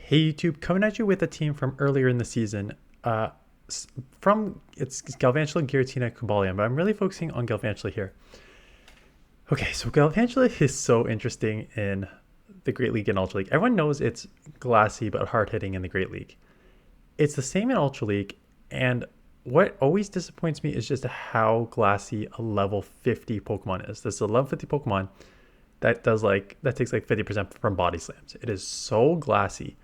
Hey YouTube, coming at you with a team from earlier in the season. It's Galvantula, Giratina, Cobalion, but I'm really focusing on Galvantula here. Okay, so Galvantula is so interesting in the Great League and Ultra League. Everyone knows it's glassy but hard hitting in the Great League. It's the same in Ultra League, and what always disappoints me is just how glassy a level 50 Pokemon is. This is a level 50 Pokemon that takes like 50% from body slams. It is so glassy.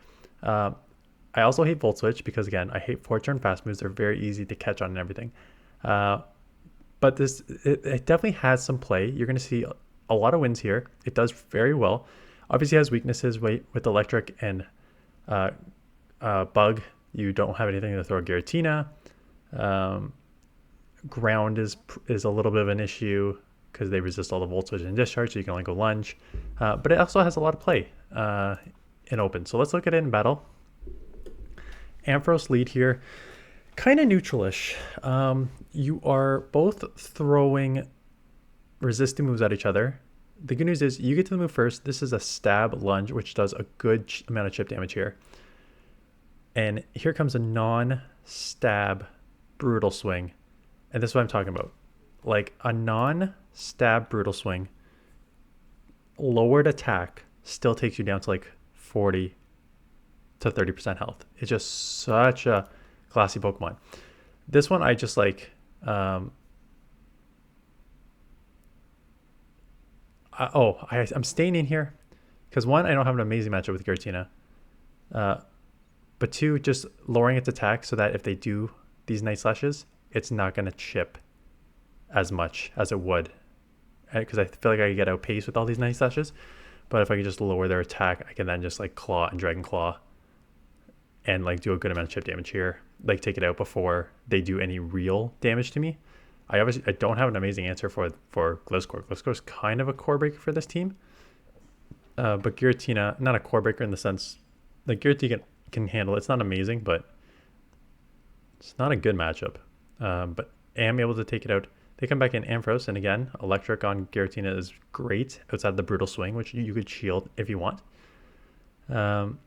I also hate Volt Switch because, again, I hate 4-turn fast moves. They're very easy to catch on and everything. But it definitely has some play. You're going to see a lot of wins here. It does very well. Obviously, it has weaknesses with Electric and Bug. You don't have anything to throw Giratina. Ground is a little bit of an issue because they resist all the Volt Switch and Discharge, so you can only go Lunge. But it also has a lot of play in open. So let's look at it in battle. Ampharos Lead here, kind of neutralish. You are both throwing resisting moves at each other. The good news is you get to the move first. This is a stab lunge, which does a good amount of chip damage here. And here comes a non-stab brutal swing. And this is what I'm talking about. Like a non-stab brutal swing, lowered attack still takes you down to like 40 to 30% health. It's just such a classy Pokemon. This one I just like. I'm staying in here because one, I don't have an amazing matchup with Giratina. But two, just lowering its attack so that if they do these Night Slashes, it's not going to chip as much as it would. Because I feel like I get outpaced with all these Night Slashes. But if I can just lower their attack, I can then just like Claw and Dragon Claw and like do a good amount of chip damage here. Like take it out before they do any real damage to me. I don't have an amazing answer for Gliscor. Gliscor is kind of a core breaker for this team. But Giratina, not a core breaker in the sense, like Giratina can handle it. It's not amazing, but it's not a good matchup. But I am able to take it out. They come back in Ampharos, and again, Electric on Giratina is great outside the Brutal Swing, which you could shield if you want. So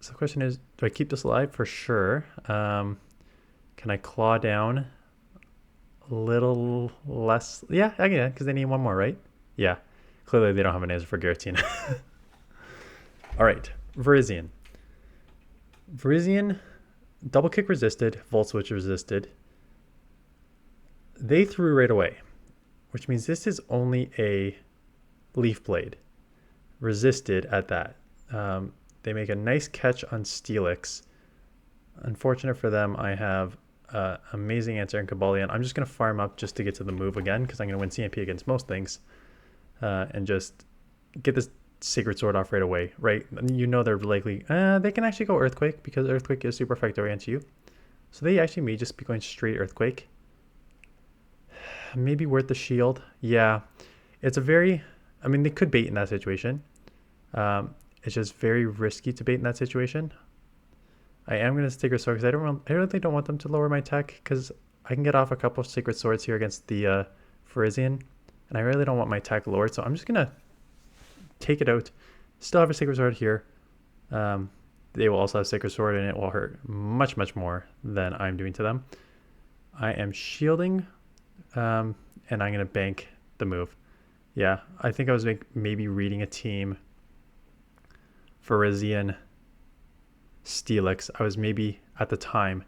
the question is, do I keep this alive? For sure. Can I claw down a little less? Yeah, I can, because they need one more, right? Yeah. Clearly they don't have an answer for Giratina. All right, Virizion. Virizion, double kick resisted, Volt Switch resisted. They threw right away, which means this is only a Leaf Blade. Resisted at that. They make a nice catch on Steelix. Unfortunate for them, I have an amazing answer in Cobalion. I'm just going to farm up just to get to the move again because I'm going to win CMP against most things. And just get this Sacred Sword off right away, right? You know they're likely... they can actually go Earthquake because Earthquake is super effective against you. So they actually may just be going straight Earthquake. Maybe worth the shield. Yeah. It's a very... I mean, they could bait in that situation. It's just very risky to bait in that situation. I am going to Sacred Sword because I really don't want them to lower my attack because I can get off a couple of Sacred Swords here against the Virizion. And I really don't want my attack lowered, so I'm just going to take it out. Still have a Sacred Sword here. They will also have Sacred Sword, and it will hurt much, much more than I'm doing to them. I am shielding, and I'm going to bank the move. Yeah, I think I was maybe reading a team. Virizion, Steelix. I was maybe, at the time,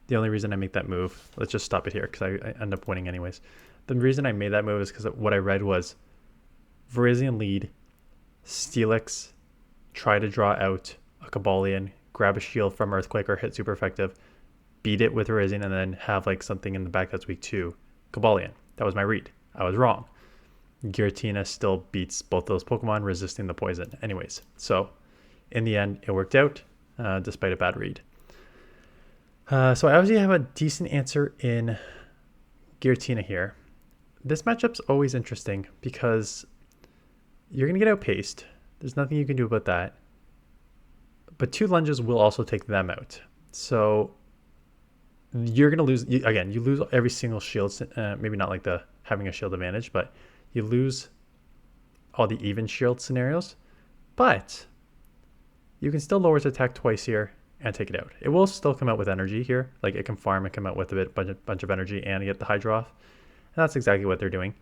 the only reason I make that move, let's just stop it here because I end up winning anyways. The reason I made that move is because what I read was Virizion Lead, Steelix, try to draw out a Cobalion, grab a shield from Earthquake or hit super effective, beat it with Virizion, and then have like something in the back that's weak to Cobalion. That was my read. I was wrong. Giratina still beats both those Pokemon, resisting the poison. Anyways, so in the end, it worked out despite a bad read. So I obviously have a decent answer in Giratina here. This matchup's always interesting because you're going to get outpaced. There's nothing you can do about that. But 2 lunges will also take them out. So you're going to lose. Again, you lose every single shield. Maybe not like the having a shield advantage, but you lose all the even shield scenarios. But you can still lower its attack twice here and take it out. It will still come out with energy here. Like it can farm and come out with a bunch of energy and get the Hydro off. And that's exactly what they're doing.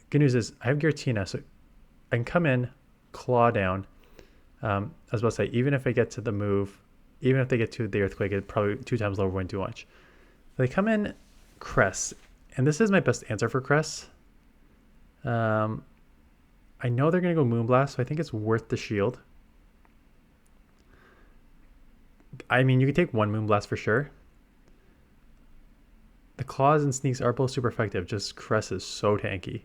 Good news is I have Giratina, so I can come in, claw down. I was about to say, even if I get to the move, even if they get to the Earthquake, it probably 2 times lower wouldn't do much. They come in Cress, and this is my best answer for Cress. I know they're going to go Moonblast, so I think it's worth the shield. I mean, you can take 1 Moonblast for sure. The Claws and Sneaks are both super effective, just Cress is so tanky.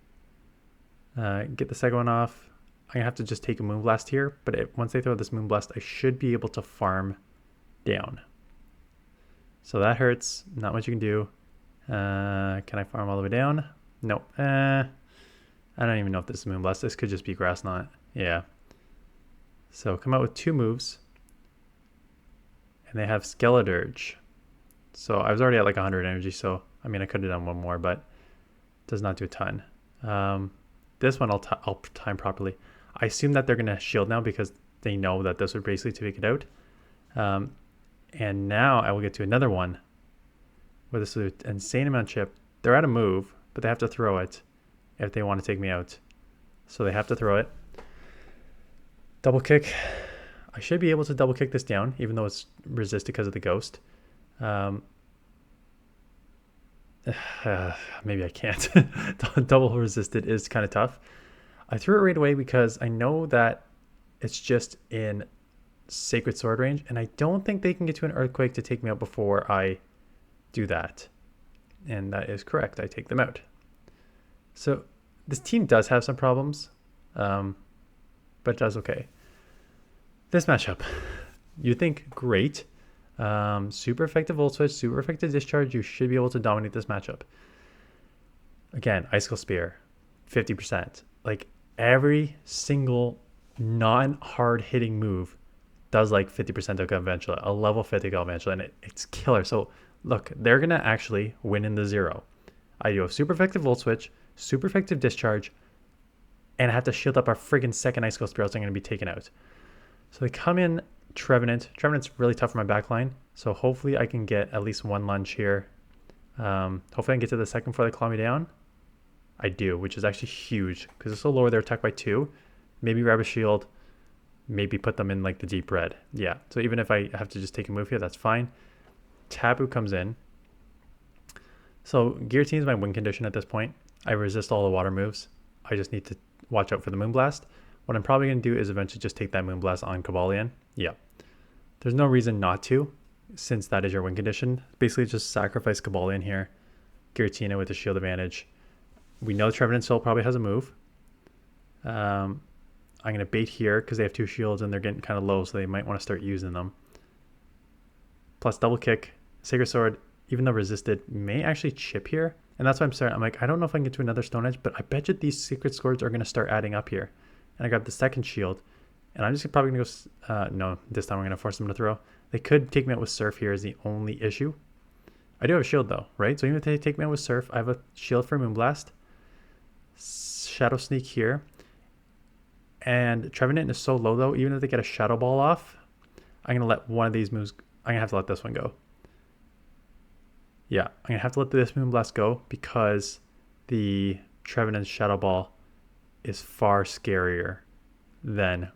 Get the second one off. I'm going to have to just take a Moonblast here, but once they throw this Moonblast, I should be able to farm down. So that hurts. Not much you can do. Can I farm all the way down? Nope. I don't even know if this is Moonblast. This could just be Grass Knot. Yeah. So come out with 2 moves. And they have Skeledirge. So I was already at like 100 energy, so I mean I could have done 1 more, but it does not do a ton. This one I'll time properly. I assume that they're going to shield now because they know that this would basically take it out. And now I will get to another one where this is an insane amount of chip. They're out of move, but they have to throw it if they want to take me out. So they have to throw it. Double kick. I should be able to double kick this down, even though it's resisted because of the ghost. Maybe I can't. Double resisted is kind of tough. I threw it right away because I know that it's just in Sacred Sword range, and I don't think they can get to an Earthquake to take me out before I do that. And that is correct. I take them out. So this team does have some problems, but it does okay. This matchup, you think great. Super effective Volt Switch, super effective Discharge. You should be able to dominate this matchup. Again, Icicle Spear, 50%. Like every single non-hard hitting move does like 50% of Galvantula, a level 50 Galvantula, and it's killer. So look, they're going to actually win in the 0. I do a super effective Volt Switch, super effective Discharge, and I have to shield up our friggin' second Icicle Spear, else I'm going to be taken out. So they come in Trevenant. Trevenant's really tough for my backline, so hopefully I can get at least 1 lunge here. Hopefully I can get to the second before they claw me down. I do, which is actually huge, because this will lower their attack by 2. Maybe grab a shield, maybe put them in like the deep red. Yeah, so even if I have to just take a move here, that's fine. Tapu comes in. So Giratina is my win condition at this point. I resist all the water moves. I just need to watch out for the Moonblast. What I'm probably going to do is eventually just take that Moonblast on Cobalion. Yeah. There's no reason not to, since that is your win condition. Basically just sacrifice Cobalion here. Giratina with the shield advantage. We know Trevenant still probably has a move. I'm going to bait here because they have 2 shields and they're getting kind of low, so they might want to start using them. Plus double kick. Sacred Sword, even though resisted, may actually chip here. And that's why I'm starting. I'm like, I don't know if I can get to another Stone Edge, but I bet you these Sacred Swords are going to start adding up here. And I grab the second shield. And I'm just probably going to go... no, this time we're going to force them to throw. They could take me out with Surf here is the only issue. I do have a shield though, right? So even if they take me out with Surf, I have a shield for Moonblast. Shadow Sneak here. And Trevenant is so low though, even if they get a Shadow Ball off, I'm going to let one of these moves... I'm going to have to let this one go. Yeah, I'm going to have to let this Moonblast go because the Trevenant's Shadow Ball is far scarier than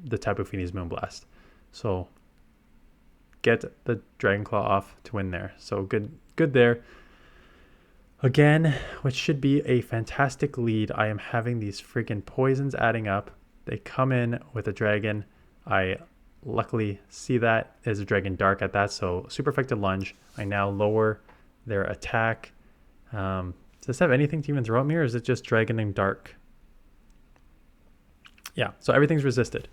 the Tapu Fini's Moonblast. So get the Dragon Claw off to win there. So good there. Again, which should be a fantastic lead. I am having these freaking poisons adding up. They come in with a dragon. I luckily see that as a Dragon Dark at that. So super effective lunge. I now lower their attack. Does this have anything to even throw at me, or is it just Dragon and Dark? Yeah, so everything's resisted.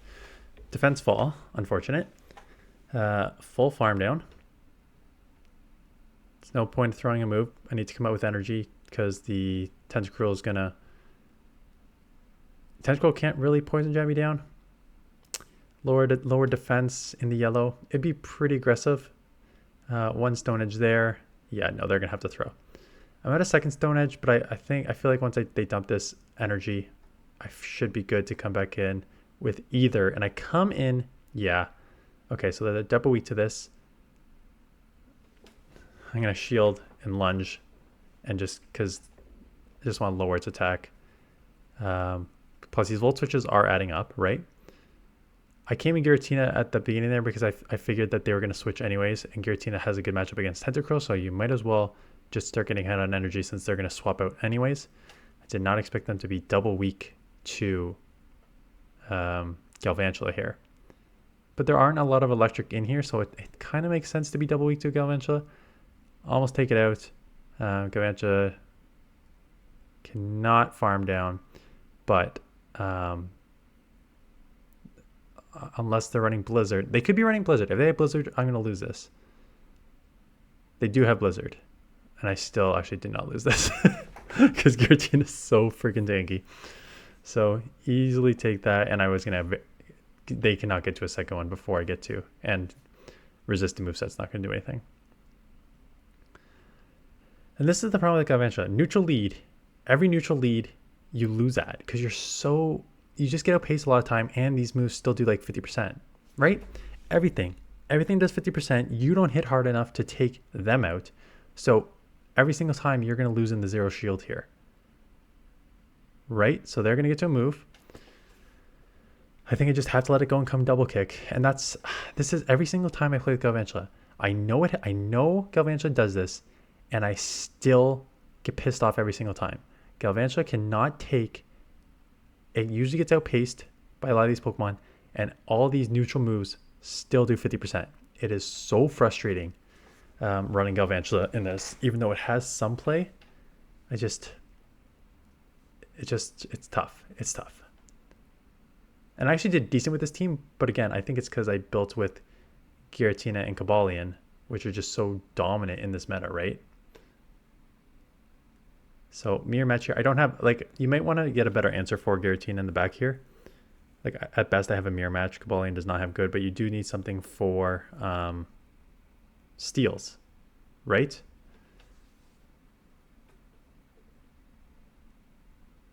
Defense fall, unfortunate. Full farm down. It's no point throwing a move. I need to come out with energy because the Tentacruel is gonna... Tentacruel can't really poison jab me down. Lower defense in the yellow. It'd be pretty aggressive. 1 Stone Edge there. Yeah, no, they're gonna have to throw. I'm at a second Stone Edge, but I feel like once they dump this energy, I should be good to come back in with either, and I come in, yeah. Okay, so they're double weak to this. I'm going to shield and lunge, and just because I just want to lower its attack. Plus these volt switches are adding up, right? I came in Giratina at the beginning there because I figured that they were going to switch anyways, and Giratina has a good matchup against Tentacruel, so you might as well just start getting ahead on energy since they're going to swap out anyways. I did not expect them to be double weak to Galvantula here. But there aren't a lot of electric in here, so it kind of makes sense to be double weak to Galvantula. Almost take it out. Galvantula cannot farm down, but unless they're running Blizzard. They could be running Blizzard. If they have Blizzard, I'm going to lose this. They do have Blizzard. And I still actually did not lose this. Because Giratina is so freaking tanky. So easily take that. And I was going to... They cannot get to a second one before I get to. And resisting moveset's not going to do anything. And this is the problem with Galvantula. Neutral lead. Every neutral lead you lose at. Because you're so... You just get outpaced a lot of time, and these moves still do like 50%, right? Everything does 50%. You don't hit hard enough to take them out. So every single time you're going to lose in the zero shield here, right? So they're going to get to a move. I think I just have to let it go and come double kick. And this is every single time I play with Galvantula. I know Galvantula does this, and I still get pissed off every single time. Galvantula cannot take... It usually gets outpaced by a lot of these Pokemon, and all these neutral moves still do 50%. It is so frustrating running Galvantula in this, even though it has some play. It's tough. It's tough. And I actually did decent with this team, but again, I think it's because I built with Giratina and Cobalion, which are just so dominant in this meta, right? So mirror match here. I don't have, like, you might want to get a better answer for Giratina in the back here. Like, at best I have a mirror match. Cobalion does not have good, but you do need something for steals, right?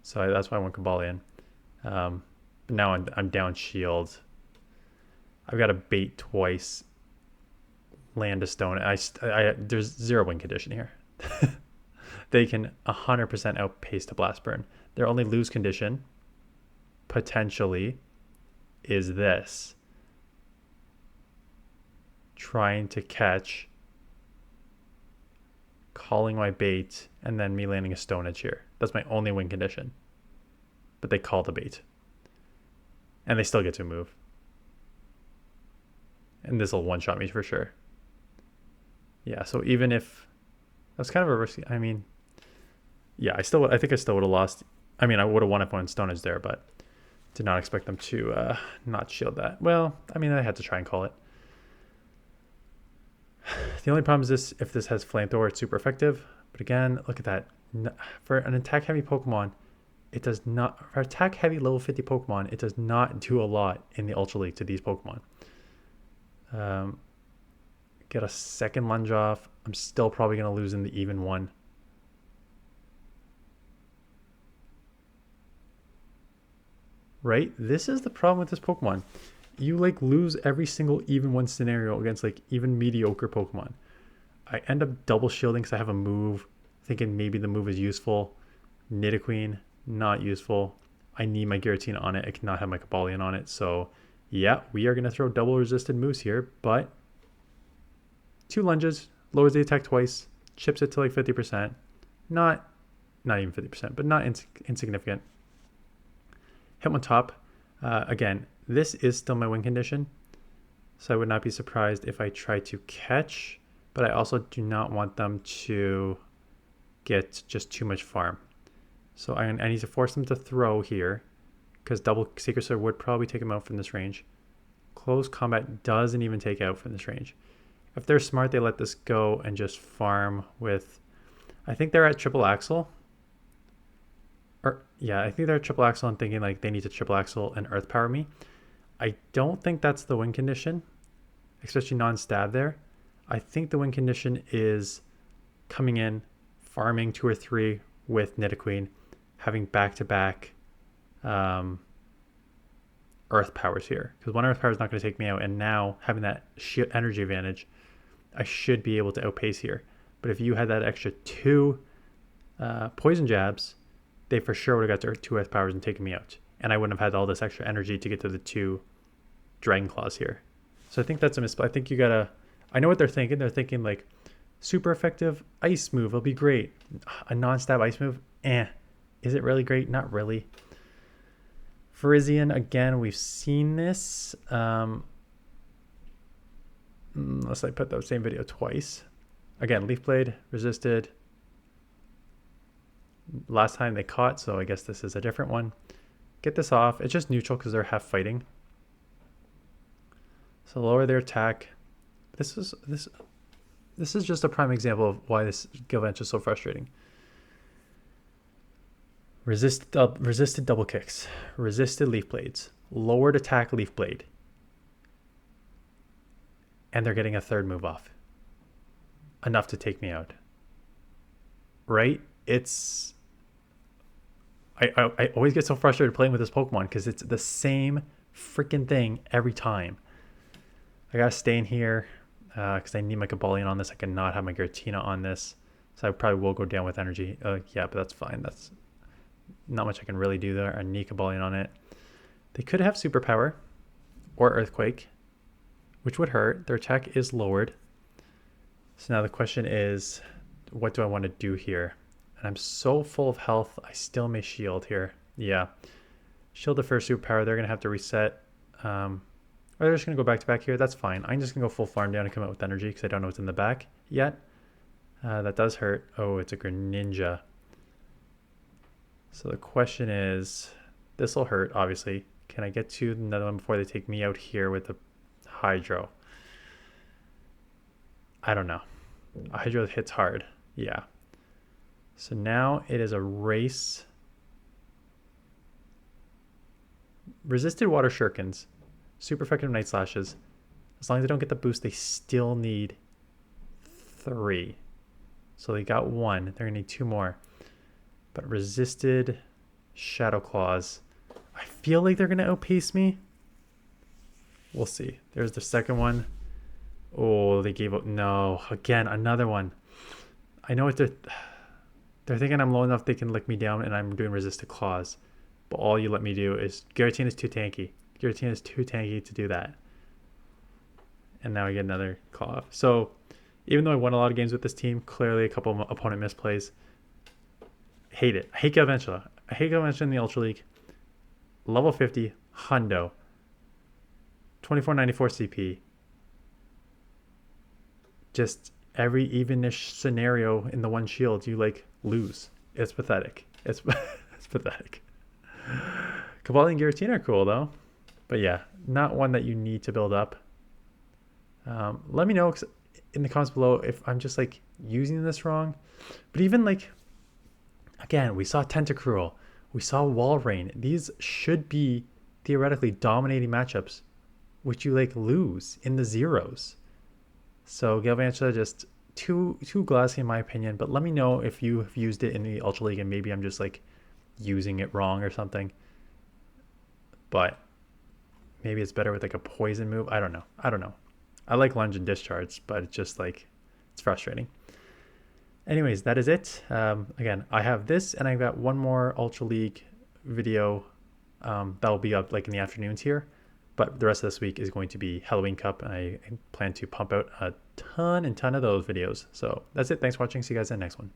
So that's why I want Cobalion. But now I'm down shield. I've got to bait twice. Land a stone. There's zero win condition here. They can 100% outpace the Blast Burn. Their only lose condition, potentially, is this. Trying to catch, calling my bait, and then me landing a Stone Edge here. That's my only win condition. But they call the bait. And they still get to move. And this will one-shot me for sure. Yeah, so even if... That's kind of a risky... I mean... Yeah, I think I still would have lost. I mean, I would have won if I went Stone Edge there, but did not expect them to not shield that. Well, I mean, I had to try and call it. The only problem is this: if this has Flamethrower, it's super effective. But again, look at that. For an attack-heavy Pokemon, it does not... For attack-heavy level 50 Pokemon, it does not do a lot in the Ultra League to these Pokemon. Get a second lunge off. I'm still probably going to lose in the even one. Right? This is the problem with this Pokemon. You like lose every single even one scenario against like even mediocre Pokemon. I end up double shielding because I have a move, thinking maybe the move is useful. Nidoqueen, not useful. I need my Giratina on it. I cannot have my Cobalion on it. So yeah, we are going to throw double resisted moves here, but 2 lunges, lowers the attack twice, chips it to like 50%. Not even 50%, but not insignificant. Hit one top. Again, this is still my win condition, so I would not be surprised if I try to catch, but I also do not want them to get just too much farm. So I need to force them to throw here, because double Sacred Sword would probably take them out from this range. Close combat doesn't even take out from this range. If they're smart, they let this go and just farm with... I think they're at triple axle. Yeah, I think they're triple axle and thinking like they need to triple axle and earth power me. I don't think that's the win condition, especially non-stab there. I think the win condition is coming in, farming 2 or 3 with Nidoqueen, having back-to-back Earth powers here, because one Earth power is not going to take me out, and now having that energy advantage, I should be able to outpace here. But if you had that extra 2 poison jabs, they for sure would have got their 2 Earth powers and taken me out, and I wouldn't have had all this extra energy to get to the 2 Dragon Claws here. So I think that's a misplay. I think you gotta, I know what they're thinking. They're thinking like, super effective ice move will be great. A non-stab ice move, is it really great? Not really. Virizion, again, we've seen this. Unless I put the same video twice. Again, Leaf Blade, resisted. Last time they caught, so I guess this is a different one. Get this off. It's just neutral because they're half fighting. So lower their attack. This is just a prime example of why this Galvantula is so frustrating. Resisted double kicks, resisted Leaf Blades, lowered attack Leaf Blade, and they're getting a 3rd move off. Enough to take me out. Right? It's... I always get so frustrated playing with this Pokemon because it's the same freaking thing every time. I gotta stay in here because I need my Cobalion on this. I cannot have my Giratina on this. So I probably will go down with energy. Yeah, but that's fine. That's not much I can really do there. I need Cobalion on it. They could have Superpower or Earthquake, which would hurt. Their attack is lowered. So now the question is, what do I want to do here? And I'm so full of health, I still may shield here. Yeah. Shield the first Superpower. They're going to have to reset. Or they're just going to go back to back here. That's fine. I'm just going to go full farm down and come out with energy because I don't know what's in the back yet. That does hurt. Oh, it's a Greninja. So the question is, this will hurt, obviously. Can I get to another one before they take me out here with the Hydro? I don't know. Hydro hits hard. Yeah. So now it is a race. Resisted Water Shurikens. Super effective Night Slashes. As long as they don't get the boost, they still need 3. So they got 1. They're going to need 2 more. But resisted Shadow Claws. I feel like they're going to outpace me. We'll see. There's the second one. Oh, they gave up. No. Again, another one. I know what they're thinking I'm low enough they can lick me down and I'm doing resisted claws. But all you let me do is... Giratina is too tanky. Giratina is too tanky to do that. And now I get another claw off. So, even though I won a lot of games with this team, clearly a couple of opponent misplays. Hate it. I hate Galvantula. I hate Galvantula in the Ultra League. Level 50, Hundo. 2494 CP. Just every evenish scenario in the one shield, you like lose. It's pathetic. It's pathetic. Cobalion and Giratina are cool though. But yeah, not one that you need to build up. Let me know in the comments below if I'm just like using this wrong. But even like, again, we saw Tentacruel. We saw Walrein. These should be theoretically dominating matchups, which you like lose in the zeros. So Galvantula just too glassy in my opinion. But let me know if you have used it in the Ultra League and maybe I'm just like using it wrong or something. But maybe it's better with like a poison move. I don't know. I like lunge and discharge, but it's just like, it's frustrating. Anyways, that is it. Again, I have this and I've got one more Ultra League video that will be up like in the afternoons here. But the rest of this week is going to be Halloween Cup, and I plan to pump out a ton of those videos. So that's it. Thanks for watching. See you guys in the next one.